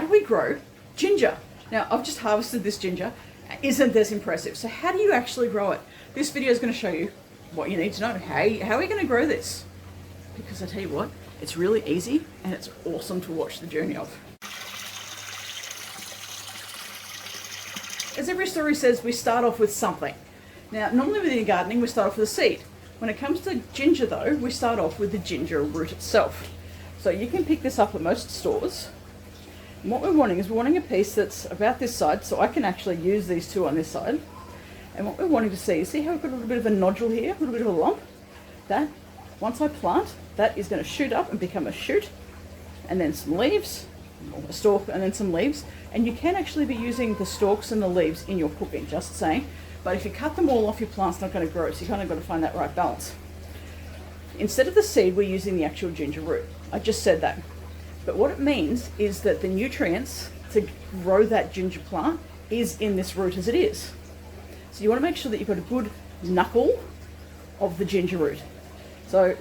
do we grow ginger? Now, I've just harvested this ginger. Isn't this impressive? So how do you actually grow it? This video is going to show you what you need to know. How are we going to grow this? Because I tell you what, it's really easy and it's awesome to watch the journey of. As every story says, we start off with something. Now, normally within gardening, we start off with a seed. When it comes to ginger though, we start off with the ginger root itself. So you can pick this up at most stores. And what we're wanting is we're wanting a piece that's about this side, so I can actually use these two on this side. And what we're wanting to see how we've got a little bit of a nodule here, a little bit of a lump. That, once I plant, that is going to shoot up and become a shoot, and then some leaves, or a stalk, and then some leaves. And you can actually be using the stalks and the leaves in your cooking, just saying. But if you cut them all off, your plant's not going to grow, so you kind of got to find that right balance. Instead of the seed, we're using the actual ginger root. I just said that. But what it means is that the nutrients to grow that ginger plant is in this root as it is. So you want to make sure that you've got a good knuckle of the ginger root. So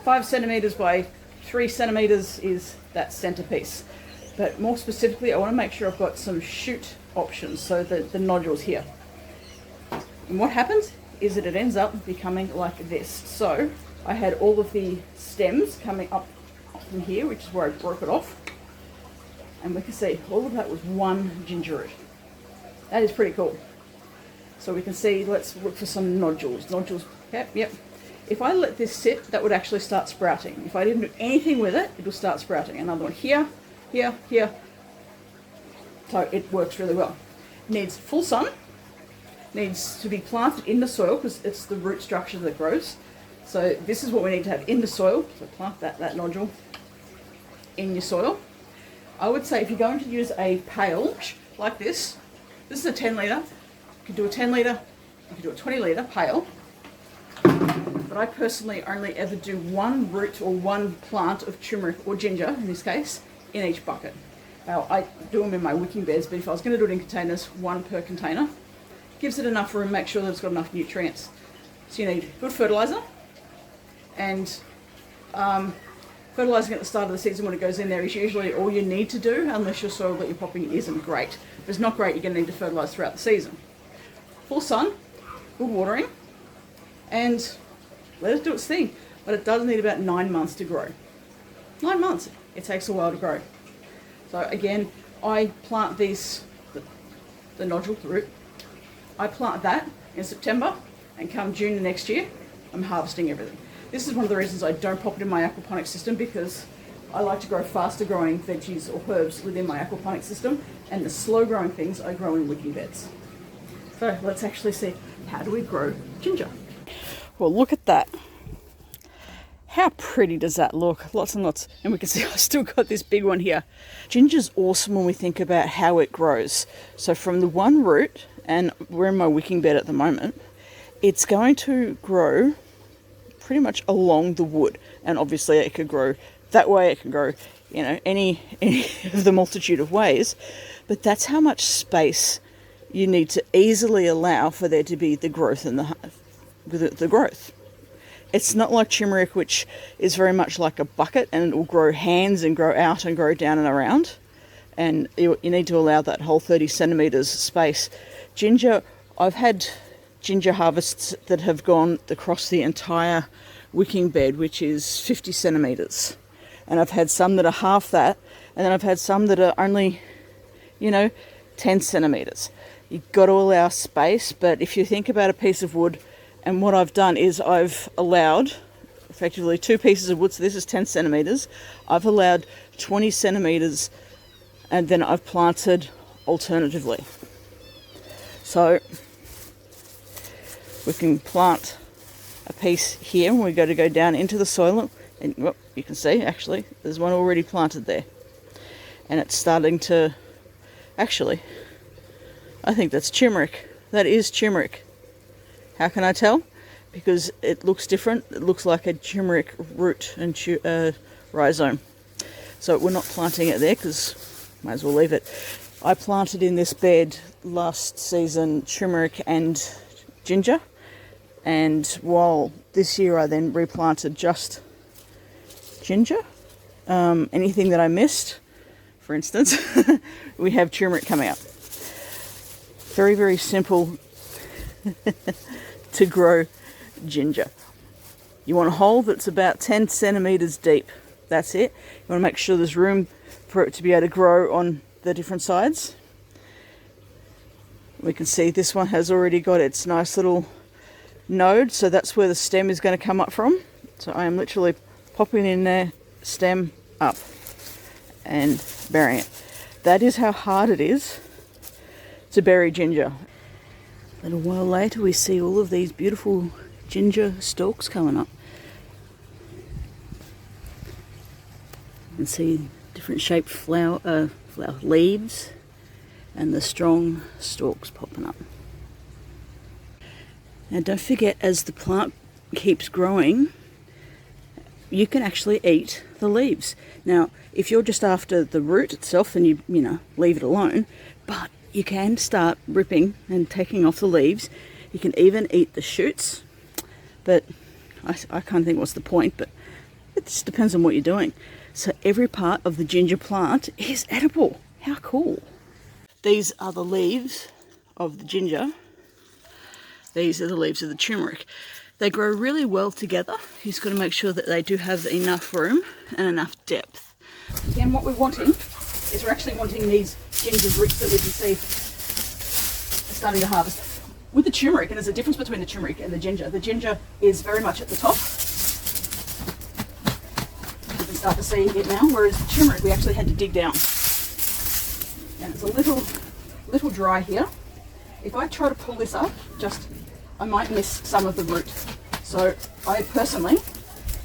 5 centimeters by 3 centimeters is that centerpiece. But more specifically, I want to make sure I've got some shoot options, so the nodules here. And what happens is that it ends up becoming like this. So I had all of the stems coming up from here, which is where I broke it off. And we can see all of that was one ginger root. That is pretty cool. So we can see, let's look for some nodules. Nodules, yep. If I let this sit, that would actually start sprouting. If I didn't do anything with it, it will start sprouting. Another one here, here. So it works really well. Needs full sun. Needs to be planted in the soil because it's the root structure that grows. So this is what we need to have in the soil. So plant that nodule in your soil. I would say if you're going to use a pail like this is a 10 litre. You could do a 10 litre, you could do a 20 litre pail. But I personally only ever do one root or one plant of turmeric or ginger, in this case, in each bucket. Now, I do them in my wicking beds, but if I was going to do it in containers, one per container, gives it enough room, make sure that it's got enough nutrients. So you need good fertiliser, and fertilising at the start of the season when it goes in there is usually all you need to do, unless your soil that you're popping isn't great. If it's not great, you're going to need to fertilise throughout the season. Full sun, good watering, and let it do its thing. But it does need about 9 months to grow. 9 months. It takes a while to grow. So again, I plant these, the nodule, the root, I plant that in September, and come June the next year, I'm harvesting everything. This is one of the reasons I don't pop it in my aquaponics system, because I like to grow faster growing veggies or herbs within my aquaponics system, and the slow growing things I grow in wicking beds. So let's actually see, how do we grow ginger? Well, look at that. How pretty does that look? Lots and lots. And we can see I've still got this big one here. Ginger's awesome when we think about how it grows. So from the one root, and we're in my wicking bed at the moment, it's going to grow pretty much along the wood. And obviously it could grow that way, it can grow, any of the multitude of ways. But that's how much space you need to easily allow for there to be the growth in the growth. It's not like turmeric, which is very much like a bucket, and it will grow hands and grow out and grow down and around. And you need to allow that whole 30 centimetres space. Ginger, I've had ginger harvests that have gone across the entire wicking bed, which is 50 centimetres. And I've had some that are half that, and then I've had some that are only, 10 centimetres. You've got to allow space, but if you think about a piece of wood, and what I've done is I've allowed effectively 2 pieces of wood, so this is 10 centimetres. I've allowed 20 centimetres, and then I've planted alternatively. So we can plant a piece here when we go down into the soil, and well, you can see actually there's one already planted there, and it's starting to, actually, I think that's turmeric. That is turmeric. How can I tell? Because it looks different. It looks like a turmeric root and rhizome. So we're not planting it there because might as well leave it. I planted in this bed last season turmeric and ginger, and while this year I then replanted just ginger. Anything that I missed, for instance, we have turmeric coming up. Very, very simple to grow ginger. You want a hole that's about 10 centimeters deep. That's it. You want to make sure there's room for it to be able to grow on the different sides. We can see this one has already got its nice little node, so that's where the stem is going to come up from. So I am literally popping in there, stem up, and burying it. That is how hard it is to bury ginger. A little while later we see all of these beautiful ginger stalks coming up. You can see different shaped flower leaves and the strong stalks popping up. Now don't forget, as the plant keeps growing, you can actually eat the leaves. Now, if you're just after the root itself, then you leave it alone. But you can start ripping and taking off the leaves. You can even eat the shoots. But I kind of think what's the point, but it just depends on what you're doing. So every part of the ginger plant is edible. How cool. These are the leaves of the ginger. These are the leaves of the turmeric. They grow really well together. You just got to make sure that they do have enough room and enough depth. Again, what we're wanting is we're actually wanting these ginger roots that we can see are starting to harvest. With the turmeric, and there's a difference between the turmeric and the ginger is very much at the top. You can start to see it now, whereas the turmeric we actually had to dig down. And it's a little dry here. If I try to pull this up, I might miss some of the root. So I personally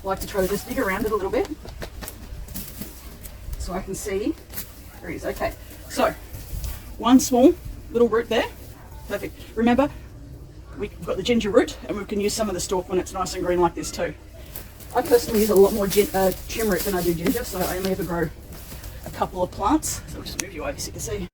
like to try to just dig around it a little bit so I can see. There it is. Okay, so one small little root there. Perfect. Remember, we've got the ginger root, and we can use some of the stalk when it's nice and green like this too. I personally use a lot more turmeric than I do ginger, so I only ever grow a couple of plants. So I'll just move you over so you can see.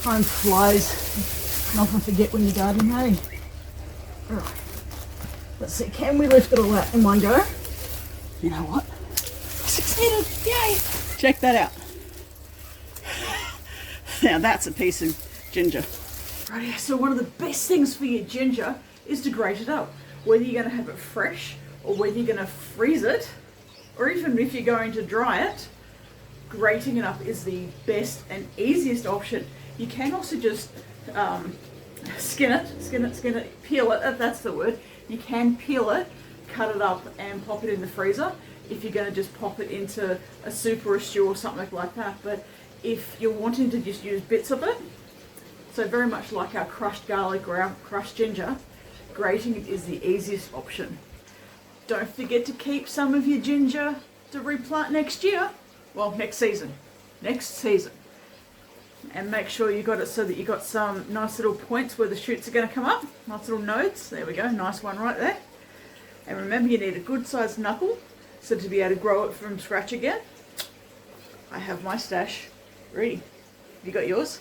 Time flies. You can often forget when you're gardening, hey? Alright. Let's see, can we lift it all out in one go? You know what? Succeeded! Yay! Check that out. Now that's a piece of ginger. Right, so one of the best things for your ginger is to grate it up. Whether you're going to have it fresh or whether you're going to freeze it, or even if you're going to dry it, grating it up is the best and easiest option. You can also just skin it, peel it, that's the word. You can peel it, cut it up and pop it in the freezer if you're going to just pop it into a soup or a stew or something like that. But if you're wanting to just use bits of it, so very much like our crushed garlic or our crushed ginger, grating it is the easiest option. Don't forget to keep some of your ginger to replant next year. Well, next season. And make sure you got it so that you got some nice little points where the shoots are going to come up. Nice little nodes. There we go. Nice one right there. And remember, you need a good sized knuckle so to be able to grow it from scratch again. I have my stash ready. Have you got yours?